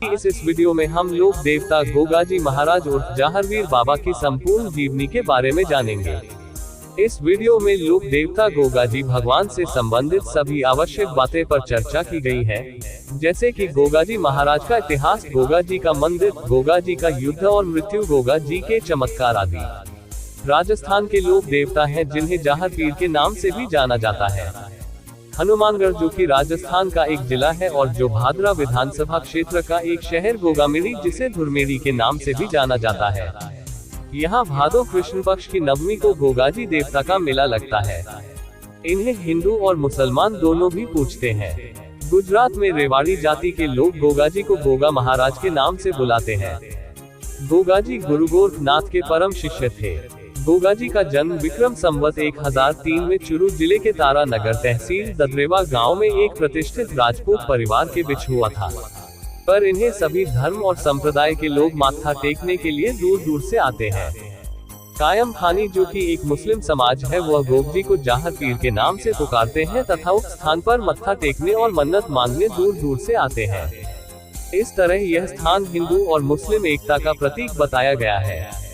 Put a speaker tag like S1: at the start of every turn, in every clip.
S1: इस वीडियो में हम लोग देवता गोगाजी महाराज उर्फ जाहरवीर बाबा की संपूर्ण जीवनी के बारे में जानेंगे। इस वीडियो में लोग देवता गोगाजी भगवान से संबंधित सभी आवश्यक बातें पर चर्चा की गई है, जैसे कि गोगाजी महाराज का इतिहास, गोगाजी का मंदिर, गोगाजी का युद्ध और मृत्यु, गोगाजी के चमत्कार आदि। राजस्थान के लोग देवता हैं जिन्हें जाहरवीर के नाम से भी जाना जाता है। हनुमानगढ़, जो कि राजस्थान का एक जिला है और जो भादरा विधानसभा क्षेत्र का एक शहर, गोगामेड़ी, जिसे धुरमेड़ी के नाम से भी जाना जाता है। यहाँ भादो कृष्ण पक्ष की नवमी को गोगाजी देवता का मेला लगता है। इन्हें हिंदू और मुसलमान दोनों भी पूजते हैं। गुजरात में रेवाड़ी जाति के लोग गोगाजी को गोगा महाराज के नाम से बुलाते हैं। गोगाजी गुरु गोरखनाथ के परम शिष्य थे। गोगाजी का जन्म विक्रम संवत 1003 में चुरू जिले के तारानगर तहसील ददरेवा गांव में एक प्रतिष्ठित राजपूत परिवार के बीच हुआ था, पर इन्हें सभी धर्म और संप्रदाय के लोग माथा टेकने के लिए दूर दूर से आते हैं। कायम खानी, जो कि एक मुस्लिम समाज है, वह गोगजी को जाहरवीर के नाम से पुकारते हैं तथा उस स्थान पर मत्था टेकने और मन्नत मांगने दूर दूर से आते हैं। इस तरह यह स्थान हिंदू और मुस्लिम एकता का प्रतीक बताया गया है।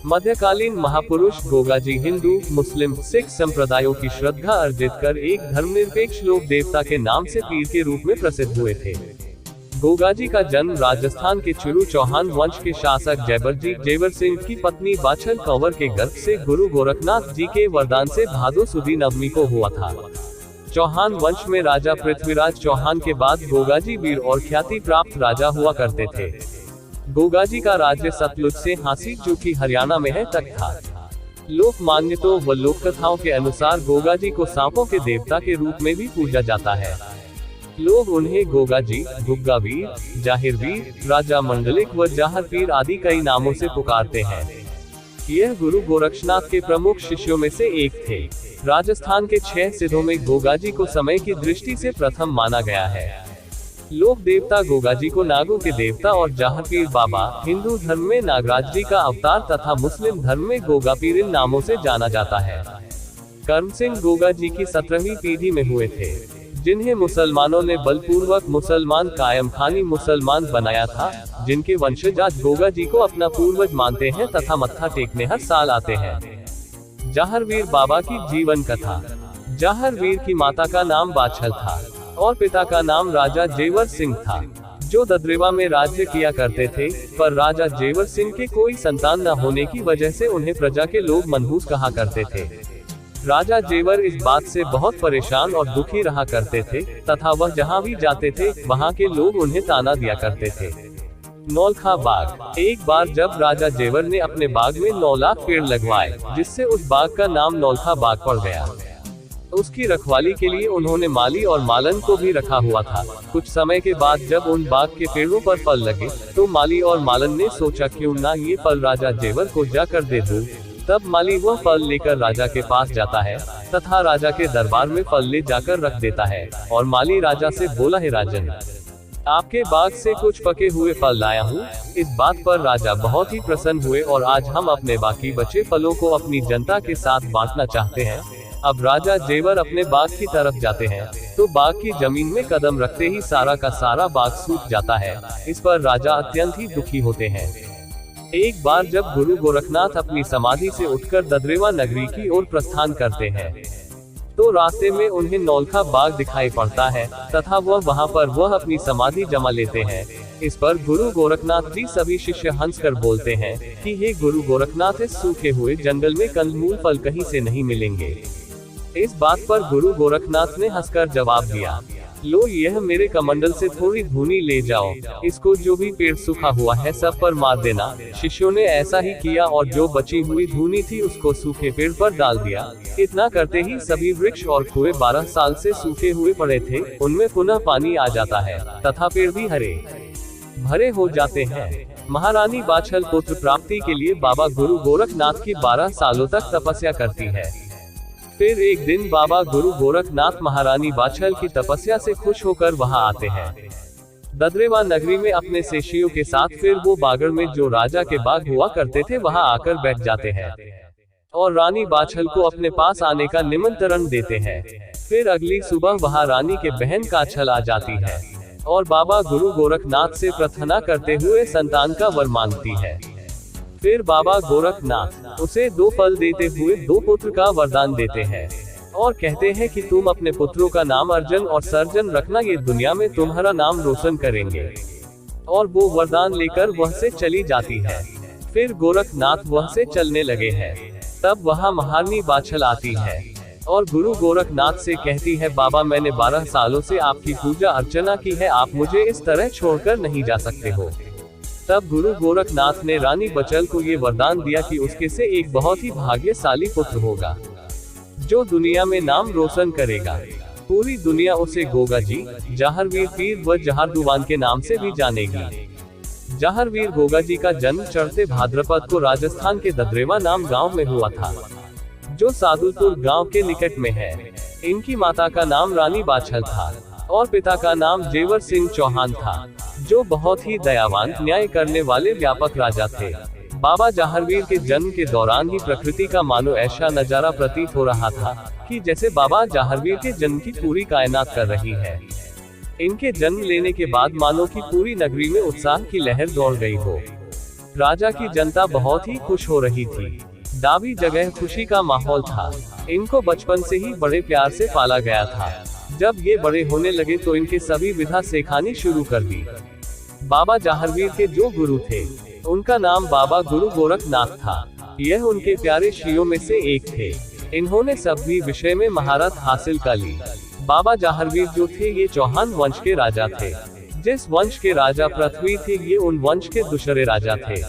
S1: मध्यकालीन महापुरुष गोगाजी हिंदू, मुस्लिम, सिख संप्रदायों की श्रद्धा अर्जित कर एक धर्मनिरपेक्ष लोक देवता के नाम से पीर के रूप में प्रसिद्ध हुए थे। गोगाजी का जन्म राजस्थान के चुरू चौहान वंश के शासक जेवर सिंह की पत्नी बाछल कंवर के गर्भ से गुरु गोरखनाथ जी के वरदान से भादो सुदी नवमी को हुआ था। चौहान वंश में राजा पृथ्वीराज चौहान के बाद गोगाजी वीर और ख्याति प्राप्त राजा हुआ करते थे। गोगाजी का राज्य सतलुज से हांसी, जो कि हरियाणा में है, तक था। लोक मान्यताओं व लोक कथाओं के अनुसार गोगाजी को सांपों के देवता के रूप में भी पूजा जाता है। लोग उन्हें गोगाजी, गुग्गावीर, जाहिरवीर, राजा मंडलिक व जाहरवीर आदि कई नामों से पुकारते हैं। यह गुरु गोरक्षनाथ के प्रमुख शिष्यों में से एक थे। राजस्थान के 6 सिद्धों में गोगाजी को समय की दृष्टि से प्रथम माना गया है। लोक देवता गोगाजी को नागों के देवता और जाहरवीर बाबा, हिंदू धर्म में नागराज जी का अवतार तथा मुस्लिम धर्म में गोगापीर इन नामों से जाना जाता है। कर्म सिंह गोगाजी की 17वीं पीढ़ी में हुए थे, जिन्हें मुसलमानों ने बलपूर्वक मुसलमान कायम खानी मुसलमान बनाया था, जिनके वंशज आज गोगाजी को अपना पूर्वज मानते हैं तथा मत्था टेकने हर साल आते हैं। जाहरवीर बाबा की जीवन कथा। जाहरवीर की माता का नाम बाछल था और पिता का नाम राजा जेवर सिंह था, जो ददरेवा में राज्य किया करते थे, पर राजा जेवर सिंह के कोई संतान न होने की वजह से उन्हें प्रजा के लोग मनहूस कहा करते थे। राजा जेवर इस बात से बहुत परेशान और दुखी रहा करते थे तथा वह जहाँ भी जाते थे वहाँ के लोग उन्हें ताना दिया करते थे। नौलखा बाग। एक बार जब राजा जेवर ने अपने बाग में 9 लाख पेड़ लगवाए, जिससे उस बाग का नाम नौलखा बाग पड़ गया। उसकी रखवाली के लिए उन्होंने माली और मालन को भी रखा हुआ था। कुछ समय के बाद जब उन बाग के पेड़ों पर फल लगे, तो माली और मालन ने सोचा क्यों ना ये फल राजा जेवर को जाकर दे दूं। तब माली वह फल लेकर राजा के पास जाता है तथा राजा के दरबार में फल ले जाकर रख देता है, और माली राजा से बोला है, राजन, आपके बाग से कुछ पके हुए फल लाया हूँ। इस बात पर राजा बहुत ही प्रसन्न हुए और आज हम अपने बाकी बचे फलों को अपनी जनता के साथ बांटना चाहते हैं। अब राजा जेवर अपने बाग की तरफ जाते हैं, तो बाग की जमीन में कदम रखते ही सारा का सारा बाग सूख जाता है। इस पर राजा अत्यंत ही दुखी होते हैं। एक बार जब गुरु गोरखनाथ अपनी समाधि से उठकर ददरेवा नगरी की ओर प्रस्थान करते हैं, तो रास्ते में उन्हें नौलखा बाग दिखाई पड़ता है तथा वहाँ पर वह अपनी समाधि जमा लेते हैं। इस पर गुरु गोरखनाथ जी सभी शिष्य हंसकर बोलते हैं कि हे गुरु गोरखनाथ, इस सूखे हुए जंगल में कंदमूल फल कहीं से नहीं मिलेंगे। इस बात पर गुरु गोरखनाथ ने हंसकर जवाब दिया, लो, यह मेरे कमंडल से थोड़ी धूनी ले जाओ, इसको जो भी पेड़ सूखा हुआ है सब पर मार देना। शिष्यों ने ऐसा ही किया और जो बची हुई धूनी थी उसको सूखे पेड़ पर डाल दिया। इतना करते ही सभी वृक्ष और कुएं 12 साल से सूखे हुए पड़े थे, उनमें पुनः पानी आ जाता है तथा पेड़ भी हरे भरे हो जाते हैं। महारानी बाछल पुत्र प्राप्ति के लिए बाबा गुरु गोरखनाथ की 12 सालों तक तपस्या करती है। फिर एक दिन बाबा गुरु गोरखनाथ महारानी बाछल की तपस्या से खुश होकर वहां आते हैं। ददरेवा नगरी में अपने शिष्यों के साथ फिर वो बागड़ में जो राजा के बाग हुआ करते थे वहां आकर बैठ जाते हैं और रानी बाछल को अपने पास आने का निमंत्रण देते हैं। फिर अगली सुबह वहां रानी के बहन काछल आ जाती है। और बाबा गुरु गोरखनाथ से प्रार्थना करते हुए संतान का वर मांगती है। फिर बाबा गोरखनाथ उसे 2 फल देते हुए 2 पुत्र का वरदान देते हैं और कहते हैं कि तुम अपने पुत्रों का नाम अर्जुन और सर्जन रखना, ये दुनिया में तुम्हारा नाम रोशन करेंगे। और वो वरदान लेकर वह से चली जाती है। फिर गोरखनाथ वह से चलने लगे हैं। तब वहाँ महारानी बाछल आती है और गुरु गोरखनाथ से कहती है, बाबा मैंने 12 सालों से आपकी पूजा अर्चना की है, आप मुझे इस तरह छोड़कर नहीं जा सकते हो। तब गुरु गोरखनाथ ने रानी बचल को ये वरदान दिया कि उसके से एक बहुत ही भाग्यशाली पुत्र होगा जो दुनिया में नाम रोशन करेगा। पूरी दुनिया उसे गोगा जी, जहारवीर पीर व जहारदुवान के नाम से भी जानेगी। जहारवीर गोगा जी का जन्म चढ़ते भाद्रपद को राजस्थान के ददरेवा नाम गांव में हुआ था, जो सादुलपुर गांव के निकट में है। इनकी माता का नाम रानी बाछल था और पिता का नाम जेवर सिंह चौहान था, जो बहुत ही दयावान, न्याय करने वाले व्यापक राजा थे। बाबा जहारवीर के जन्म के दौरान ही प्रकृति का मानो ऐसा नजारा प्रतीत हो रहा था कि जैसे बाबा जहारवीर के जन्म की पूरी कायनात कर रही है। इनके जन्म लेने के बाद मानो की पूरी नगरी में उत्साह की लहर दौड़ गई हो। राजा की जनता बहुत ही खुश हो रही थी। दावी जगह खुशी का माहौल था। इनको बचपन से ही बड़े प्यार से पाला गया था। जब ये बड़े होने लगे तो इनके सभी विधा सिखानी शुरू कर दी। बाबा जहारवीर के जो गुरु थे उनका नाम बाबा गुरु गोरखनाथ था। यह उनके प्यारे शिष्यों में से एक थे। इन्होंने सभी विषय में महारत हासिल कर ली। बाबा जहारवीर जो थे ये चौहान वंश के राजा थे। जिस वंश के राजा पृथ्वी थे ये उन वंश के दूसरे राजा थे।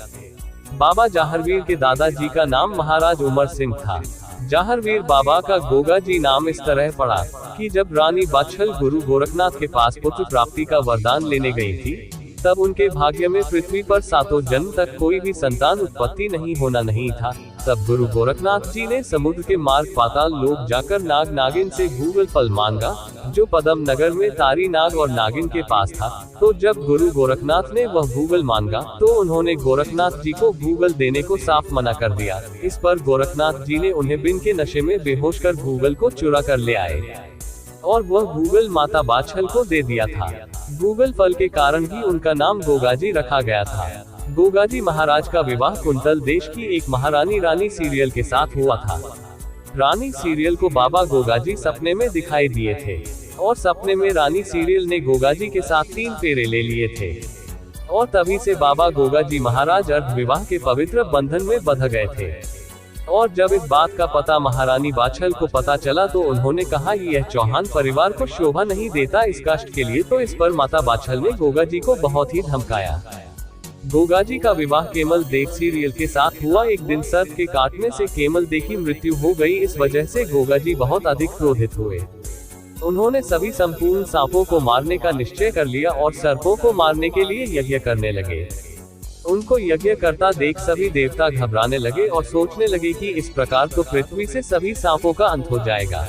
S1: बाबा जहारवीर के दादाजी का नाम महाराज उमर सिंह था। जहारवीर बाबा का गोगा जी नाम इस तरह पड़ा कि जब रानी बाछल गुरु गोरखनाथ के पास पुत्र प्राप्ति का वरदान लेने गई थी, तब उनके भाग्य में पृथ्वी पर 7 जन्म तक कोई भी संतान उत्पत्ति नहीं होना नहीं था। तब गुरु गोरखनाथ जी ने समुद्र के मार्ग पाताल लोक जाकर नाग नागिन से गूगल फल मांगा, जो पदम नगर में तारी नाग और नागिन के पास था। तो जब गुरु गोरखनाथ ने वह गूगल मांगा तो उन्होंने गोरखनाथ जी को गूगल देने को साफ मना कर दिया। इस पर गोरखनाथ जी ने उन्हें बिन के नशे में बेहोश कर गूगल को चुरा कर ले आए और वह गूगल माता बाछल को दे दिया था। गूगल फल के कारण ही उनका नाम गोगाजी रखा गया था। गोगाजी महाराज का विवाह कुंतल देश की एक महारानी रानी सीरियल के साथ हुआ था। रानी सीरियल को बाबा गोगाजी सपने में दिखाई दिए थे और सपने में रानी सीरियल ने गोगाजी के साथ 3 फेरे ले लिए थे और तभी से बाबा गोगाजी महाराज अर्ध विवाह के पवित्र बंधन में बंध गए थे। और जब इस बात का पता महारानी बाछल को पता चला तो उन्होंने कहा यह चौहान परिवार को शोभा नहीं देता इस कष्ट के लिए। तो इस पर माता बाछल ने गोगाजी को बहुत ही धमकाया। गोगाजी का विवाह केमल देख सीरियल के साथ हुआ। एक दिन सर्प के काटने से केमल देख की मृत्यु हो गई। इस वजह से गोगाजी बहुत अधिक क्रोधित हुए। उन्होंने सभी संपूर्ण सांपों को मारने का निश्चय कर लिया और सर्पों को मारने के लिए यज्ञ करने लगे। उनको यज्ञ करता देख सभी देवता घबराने लगे और सोचने लगे कि इस प्रकार तो पृथ्वी से सभी सांपों का अंत हो जाएगा।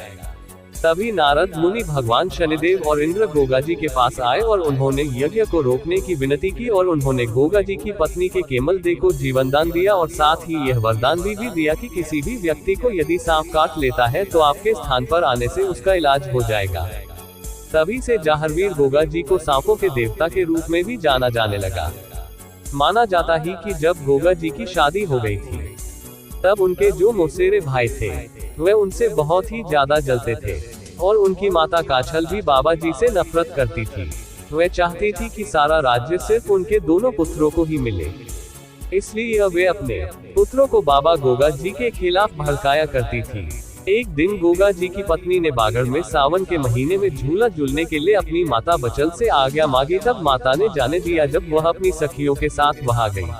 S1: तभी नारद मुनि भगवान शनिदेव और इंद्र गोगाजी के पास आए और उन्होंने यज्ञ को रोकने की विनती की और उन्होंने गोगाजी की पत्नी के केमल दे को जीवनदान दिया और साथ ही यह वरदान भी दिया कि किसी भी व्यक्ति को यदि सांप काट लेता है तो आपके स्थान पर आने से उसका इलाज हो जाएगा। तभी से जहारवीर गोगाजी को सांपों के देवता के रूप में भी जाना जाने लगा। माना जाता ही कि जब गोगाजी की शादी हो गई थी तब उनके जो मौसेरे भाई थे वे उनसे बहुत ही ज्यादा जलते थे और उनकी माता काछल भी बाबा जी से नफरत करती थी। वे चाहती थी कि सारा राज्य सिर्फ उनके दोनों पुत्रों को ही मिले, इसलिए वे अपने पुत्रों को बाबा गोगा जी के खिलाफ भड़काया करती थी। एक दिन गोगा जी की पत्नी ने बागड़ में सावन के महीने में झूला झूलने के लिए अपनी माता बचल से आज्ञा मांगी। तब माता ने जाने दिया जब वह अपनी सखियों के साथ वहां गई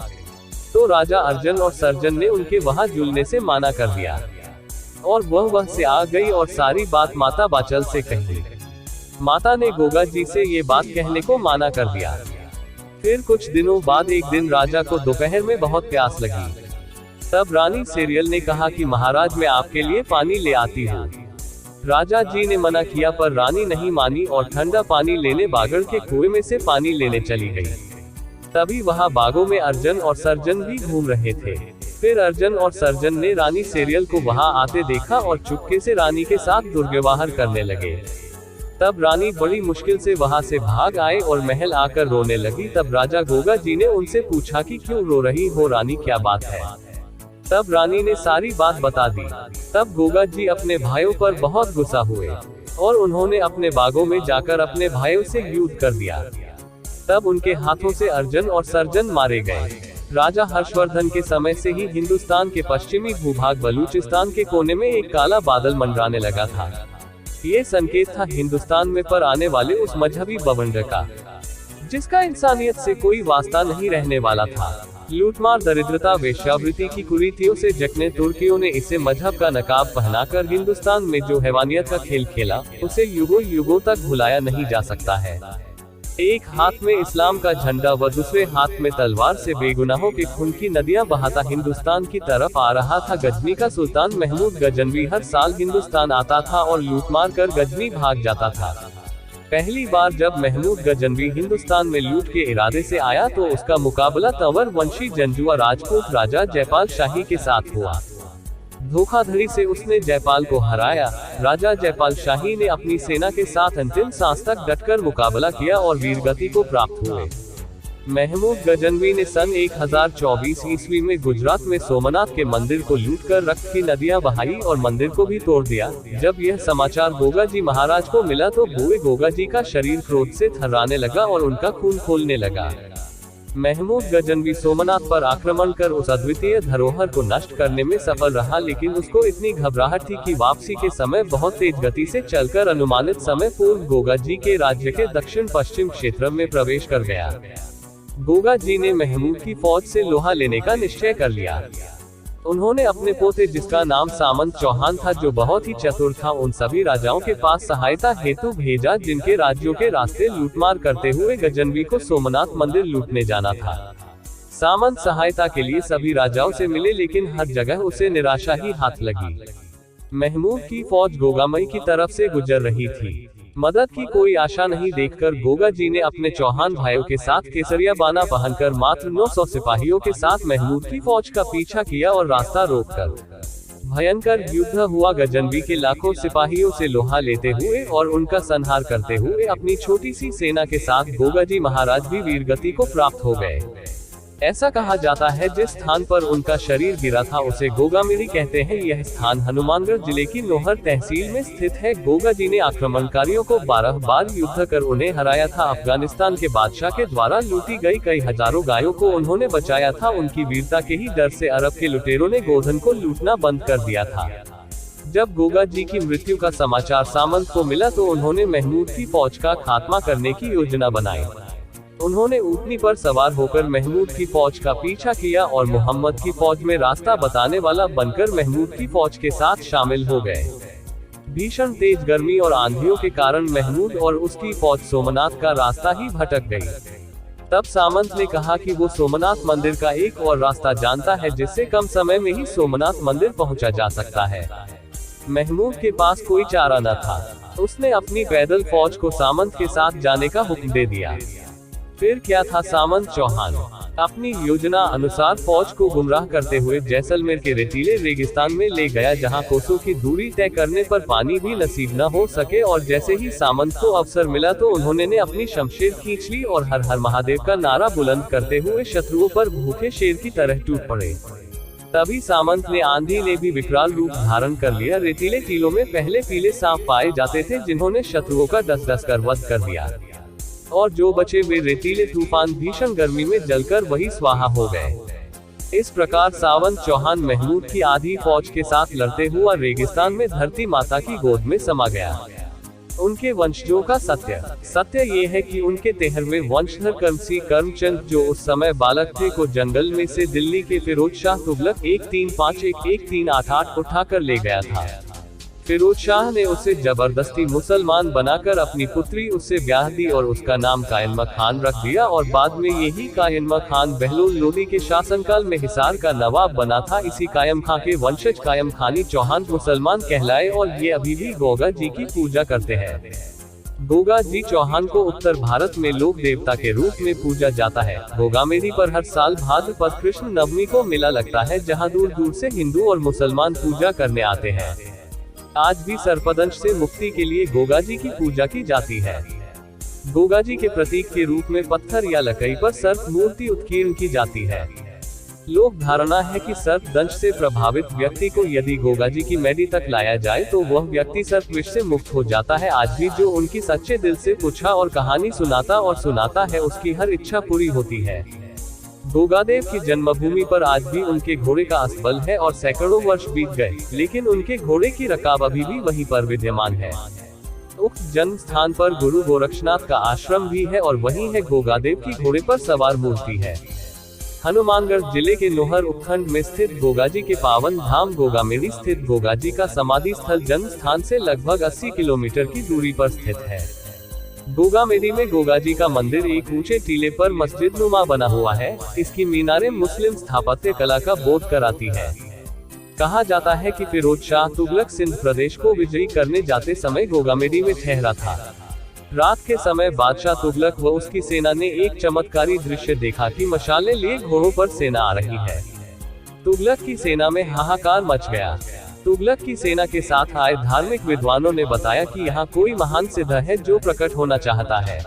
S1: तो राजा अर्जुन और सर्जन ने उनके वहां झूलने से माना कर दिया और वह से आ गई और सारी बात माता बाचल से कही। माता ने गोगा जी से ये बात कहने को माना कर दिया। फिर कुछ दिनों बाद एक दिन राजा को दोपहर में बहुत प्यास लगी। तब रानी सीरियल ने कहा कि महाराज मैं आपके लिए पानी ले आती हूँ। राजा जी ने मना किया पर रानी नहीं मानी और ठंडा पानी लेने बागड़ के कुएं में से पानी लेने चली गई। तभी वहां बागों में अर्जुन और सर्जन भी घूम रहे थे। फिर अर्जुन और सर्जन ने रानी सीरियल को वहां आते देखा और चुपके से रानी के साथ दुर्व्यवहार करने लगे। तब रानी बड़ी मुश्किल से वहां से भाग आए और महल आकर रोने लगी। तब राजा गोगा जी ने उनसे पूछा कि क्यों रो रही हो रानी, क्या बात है। तब रानी ने सारी बात बता दी। तब गोगा जी अपने भाइयों पर बहुत गुस्सा हुए और उन्होंने अपने बागों में जाकर अपने भाइयों से युद्ध कर दिया। तब उनके हाथों से अर्जुन और सर्जन मारे गए। राजा हर्षवर्धन के समय से ही हिंदुस्तान के पश्चिमी भूभाग बलूचिस्तान के कोने में एक काला बादल मंडराने लगा था। ये संकेत था हिंदुस्तान में पर आने वाले उस मजहबी बवंडर का, जिसका इंसानियत से कोई वास्ता नहीं रहने वाला था। लूटमार, दरिद्रता, वेश्यावृत्ति की कुरीतियों से जकने तुर्कियों ने इसे मजहब का नकाब पहनाकर हिंदुस्तान में जो हैवानियत का खेल खेला, उसे युगों युगों तक भुलाया नहीं जा सकता है। एक हाथ में इस्लाम का झंडा व दूसरे हाथ में तलवार से बेगुनाहों के खून की नदियां बहाता हिंदुस्तान की तरफ आ रहा था। गजनी का सुल्तान महमूद गजनवी हर साल हिंदुस्तान आता था और लूटमार कर गजनी भाग जाता था। पहली बार जब महमूद गजनवी हिंदुस्तान में लूट के इरादे से आया तो उसका मुकाबला तंवर वंशी जंजुआ राजपूत राजा जयपाल शाही के साथ हुआ। धोखाधड़ी से उसने जयपाल को हराया। राजा जयपाल शाही ने अपनी सेना के साथ अंतिम सांस तक डटकर मुकाबला किया और वीरगति को प्राप्त हुए। महमूद गजनवी ने सन 1024 ईस्वी में गुजरात में सोमनाथ के मंदिर को लूटकर रक्त की नदियां बहाई और मंदिर को भी तोड़ दिया। जब यह समाचार गोगा जी महाराज को मिला तो बुए गोगा जी का शरीर क्रोध से थर्राने लगा और उनका खून खोलने लगा। महमूद गजनवी सोमनाथ पर आक्रमण कर उस अद्वितीय धरोहर को नष्ट करने में सफल रहा, लेकिन उसको इतनी घबराहट थी कि वापसी के समय बहुत तेज गति से चलकर अनुमानित समय पूर्व गोगा जी के राज्य के दक्षिण पश्चिम क्षेत्र में प्रवेश कर गया। गोगा जी ने महमूद की फौज से लोहा लेने का निश्चय कर लिया। उन्होंने अपने पोते, जिसका नाम सामंत चौहान था, जो बहुत ही चतुर था, उन सभी राजाओं के पास सहायता हेतु भेजा जिनके राज्यों के रास्ते लूटमार करते हुए गजनवी को सोमनाथ मंदिर लूटने जाना था। सामंत सहायता के लिए सभी राजाओं से मिले, लेकिन हर जगह उसे निराशा ही हाथ लगी। महमूद की फौज गोगामई की तरफ से गुजर रही थी। मदद की कोई आशा नहीं देखकर गोगा जी ने अपने चौहान भाइयों के साथ केसरिया बाना पहनकर मात्र 900 सिपाहियों के साथ महमूद की फौज का पीछा किया और रास्ता रोककर भयंकर युद्ध हुआ। गजनवी के लाखों सिपाहियों से लोहा लेते हुए और उनका संहार करते हुए अपनी छोटी सी सेना के साथ गोगा जी महाराज भी वीरगति को प्राप्त हो गए। ऐसा कहा जाता है जिस स्थान पर उनका शरीर गिरा था उसे गोगामेड़ी कहते हैं। यह स्थान हनुमानगढ़ जिले की नोहर तहसील में स्थित है। गोगा जी ने आक्रमणकारियों को 12 बार युद्ध कर उन्हें हराया था। अफगानिस्तान के बादशाह के द्वारा लूटी गई कई हजारों गायों को उन्होंने बचाया था। उनकी वीरता के ही डर से अरब के लुटेरों ने गोधन को लूटना बंद कर दिया था। जब गोगा जी की मृत्यु का समाचार सामंत को मिला तो उन्होंने महमूद की फौज का खात्मा करने की योजना बनाई। उन्होंने ऊँटनी पर सवार होकर महमूद की फौज का पीछा किया और मोहम्मद की फौज में रास्ता बताने वाला बनकर महमूद की फौज के साथ शामिल हो गए। भीषण तेज गर्मी और आंधियों के कारण महमूद और उसकी फौज सोमनाथ का रास्ता ही भटक गई। तब सामंत ने कहा कि वो सोमनाथ मंदिर का एक और रास्ता जानता है जिससे कम समय में ही सोमनाथ मंदिर पहुंचा जा सकता है। महमूद के पास कोई चारा न था। उसने अपनी पैदल फौज को सामंत के साथ जाने का हुक्म दे दिया। फिर क्या था, सामंत चौहान अपनी योजना अनुसार फौज को गुमराह करते हुए जैसलमेर के रेतीले रेगिस्तान में ले गया, जहां कोसों की दूरी तय करने पर पानी भी नसीब न हो सके। और जैसे ही सामंत को अवसर मिला तो उन्होंने अपनी शमशीर खींच ली और हर हर महादेव का नारा बुलंद करते हुए शत्रुओं पर भूखे शेर की तरह टूट पड़े। तभी सामंत ने आंधी ने भी विकराल रूप धारण कर लिया। रेतीले टीलों में पहले पीले सांप पाए जाते थे जिन्होंने शत्रुओं का डस कर वध कर दिया, और जो बचे वे रेतीले तूफान भीषण गर्मी में जलकर वही स्वाहा हो गए। इस प्रकार सावंत चौहान महमूद की आधी फौज के साथ लड़ते हुआ रेगिस्तान में धरती माता की गोद में समा गया। उनके वंशजों का सत्य ये है कि उनके 13वें वंशधर करमसी करमचंद, जो उस समय बालक थे, को जंगल में से दिल्ली के फिरोज शाह तुगलक 1351-1388 उठाकर ले गया था। फिरोज शाह ने उसे जबरदस्ती मुसलमान बनाकर अपनी पुत्री उससे ब्याह दी और उसका नाम कायनमा खान रख दिया, और बाद में यही कायनमा खान बहलोल लोदी के शासनकाल में हिसार का नवाब बना था। इसी कायम खां के वंशज कायम खानी चौहान मुसलमान कहलाए और ये अभी भी गोगा जी की पूजा करते हैं। गोगा जी चौहान को उत्तर भारत में लोक देवता के रूप में पूजा जाता है। गोगामेड़ी पर हर साल भाद्रपद कृष्ण नवमी को मेला लगता है, जहाँ दूर दूर से हिंदू और मुसलमान पूजा करने आते हैं। आज भी सर्पदंश से मुक्ति के लिए गोगा जी की पूजा की जाती है। गोगा जी के प्रतीक के रूप में पत्थर या लकड़ी पर सर्प मूर्ति उत्कीर्ण की जाती है। लोक धारणा है कि सर्प दंश से प्रभावित व्यक्ति को यदि गोगा जी की मेडी तक लाया जाए तो वह व्यक्ति सर्प विष से मुक्त हो जाता है। आज भी जो उनकी सच्चे दिल से पूछा और कहानी सुनाता है उसकी हर इच्छा पूरी होती है। गोगादेव की जन्मभूमि पर आज भी उनके घोड़े का अस्तबल है और सैकड़ों वर्ष बीत गए, लेकिन उनके घोड़े की रकाब अभी भी वहीं पर विद्यमान है। उक्त जन्म स्थान पर गुरु गोरक्षनाथ का आश्रम भी है और वहीं है गोगादेव की घोड़े पर सवार मूर्ति है। हनुमानगढ़ जिले के नोहर उपखंड में स्थित गोगाजी के पावन धाम गोगामेड़ी स्थित गोगाजी का समाधि स्थल जन्म स्थान से लगभग 80 किलोमीटर की दूरी पर स्थित है। गोगामेड़ी में गोगाजी का मंदिर एक ऊंचे टीले पर मस्जिद नुमा बना हुआ है। इसकी मीनारें मुस्लिम स्थापत्य कला का बोध कराती है। कहा जाता है कि फिरोज शाह तुगलक सिंध प्रदेश को विजयी करने जाते समय गोगामेड़ी में ठहरा था। रात के समय बादशाह तुगलक व उसकी सेना ने एक चमत्कारी दृश्य देखा कि मशालें लिए घोड़ों पर सेना आ रही है। तुगलक की सेना में हाहाकार मच गया। तुगलक की सेना के साथ आए धार्मिक विद्वानों ने बताया कि यहाँ कोई महान सिद्ध है जो प्रकट होना चाहता है।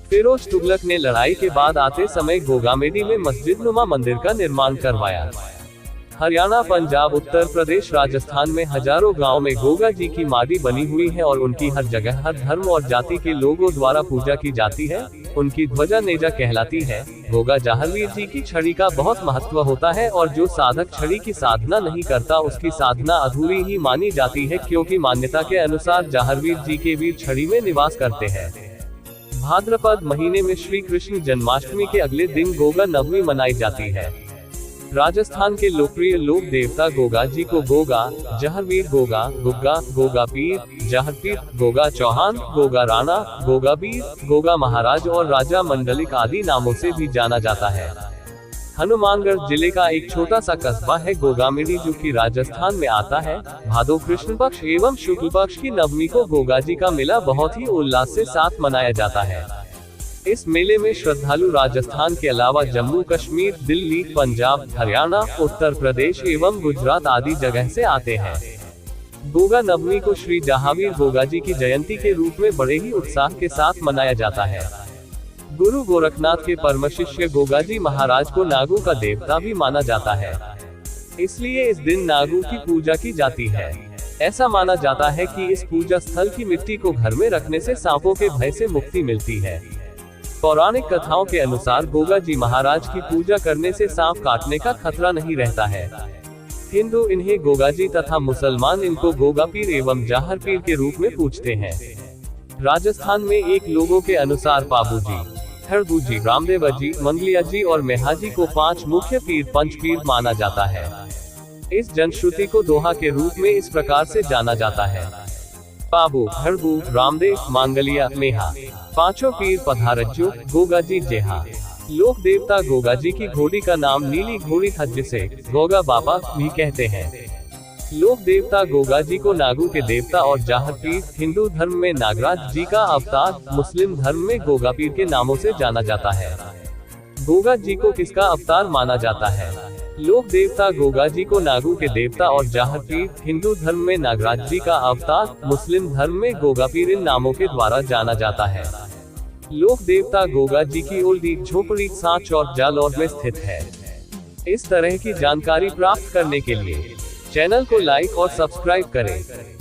S1: फिरोज तुगलक ने लड़ाई के बाद आते समय गोगामेड़ी में मस्जिद नुमा मंदिर का निर्माण करवाया। हरियाणा, पंजाब, उत्तर प्रदेश, राजस्थान में हजारों गांव में गोगा जी की माटी बनी हुई है और उनकी हर जगह हर धर्म और जाति के लोगों द्वारा पूजा की जाती है। उनकी ध्वजा नेजा कहलाती है। गोगा जाहरवीर जी की छड़ी का बहुत महत्व होता है और जो साधक छड़ी की साधना नहीं करता उसकी साधना अधूरी ही मानी जाती है, क्योंकि मान्यता के अनुसार जाहरवीर जी के वीर छड़ी में निवास करते हैं। भाद्रपद महीने में श्री कृष्ण जन्माष्टमी के अगले दिन गोगा नवमी मनाई जाती है। राजस्थान के लोकप्रिय लोक देवता गोगा जी को गोगा जहरवीर, गोगा गुग्गा, गोगा पीर, जहरपीर, गोगा चौहान, गोगा राणा, गोगा बीर, गोगा महाराज और राजा मंडलिक आदि नामों से भी जाना जाता है। हनुमानगढ़ जिले का एक छोटा सा कस्बा है गोगामेड़ी, जो कि राजस्थान में आता है। भादो कृष्ण पक्ष एवं शुक्ल पक्ष की नवमी को गोगा जी का मेला बहुत ही उल्लास से साथ मनाया जाता है। इस मेले में श्रद्धालु राजस्थान के अलावा जम्मू कश्मीर, दिल्ली, पंजाब, हरियाणा, उत्तर प्रदेश एवं गुजरात आदि जगह से आते हैं। गोगा नवमी को श्री जहावीर गोगा जी की जयंती के रूप में बड़े ही उत्साह के साथ मनाया जाता है। गुरु गोरखनाथ के परम शिष्य गोगा जी महाराज को नागों का देवता भी माना जाता है, इसलिए इस दिन नागों की पूजा की जाती है। ऐसा माना जाता है कि इस पूजा स्थल की मिट्टी को घर में रखने से सांपों के भय से मुक्ति मिलती है। पौराणिक कथाओं के अनुसार गोगा जी महाराज की पूजा करने से सांप काटने का खतरा नहीं रहता है। हिंदू इन्हें गोगा जी तथा मुसलमान इनको गोगा पीर एवं जाहर पीर के रूप में पूजते हैं। राजस्थान में एक लोगों के अनुसार पाबू जी, हरदू जी, रामदेव जी, मंगलिया जी और मेहाजी को 5 मुख्य पीर पंच पीर माना जाता है। इस जनश्रुति को दोहा के रूप में इस प्रकार से जाना जाता है: पाबू, हरदू, रामदेव, मांगलिया, मेहा, पांचों पीर पधारज्जो, गोगा जी जेहा। लोक देवता गोगा जी की घोड़ी का नाम नीली घोड़ी था, जिसे गोगा बाबा भी कहते हैं। लोक देवता गोगा जी को नागू के देवता और जाहर पीर, हिंदू धर्म में नागराज जी का अवतार, मुस्लिम धर्म में गोगा पीर के नामों से जाना जाता है। गोगा जी को किसका अवतार माना जाता है? लोक देवता गोगा जी को नागू के देवता और जाहर पीर, हिंदू धर्म में नागराज जी का अवतार, मुस्लिम धर्म में गोगा पीर इन नामों के द्वारा जाना जाता है। लोक देवता गोगा जी की ओल्डी झोपड़ी सांच और जालौर में स्थित है। इस तरह की जानकारी प्राप्त करने के लिए चैनल को लाइक और सब्सक्राइब करें।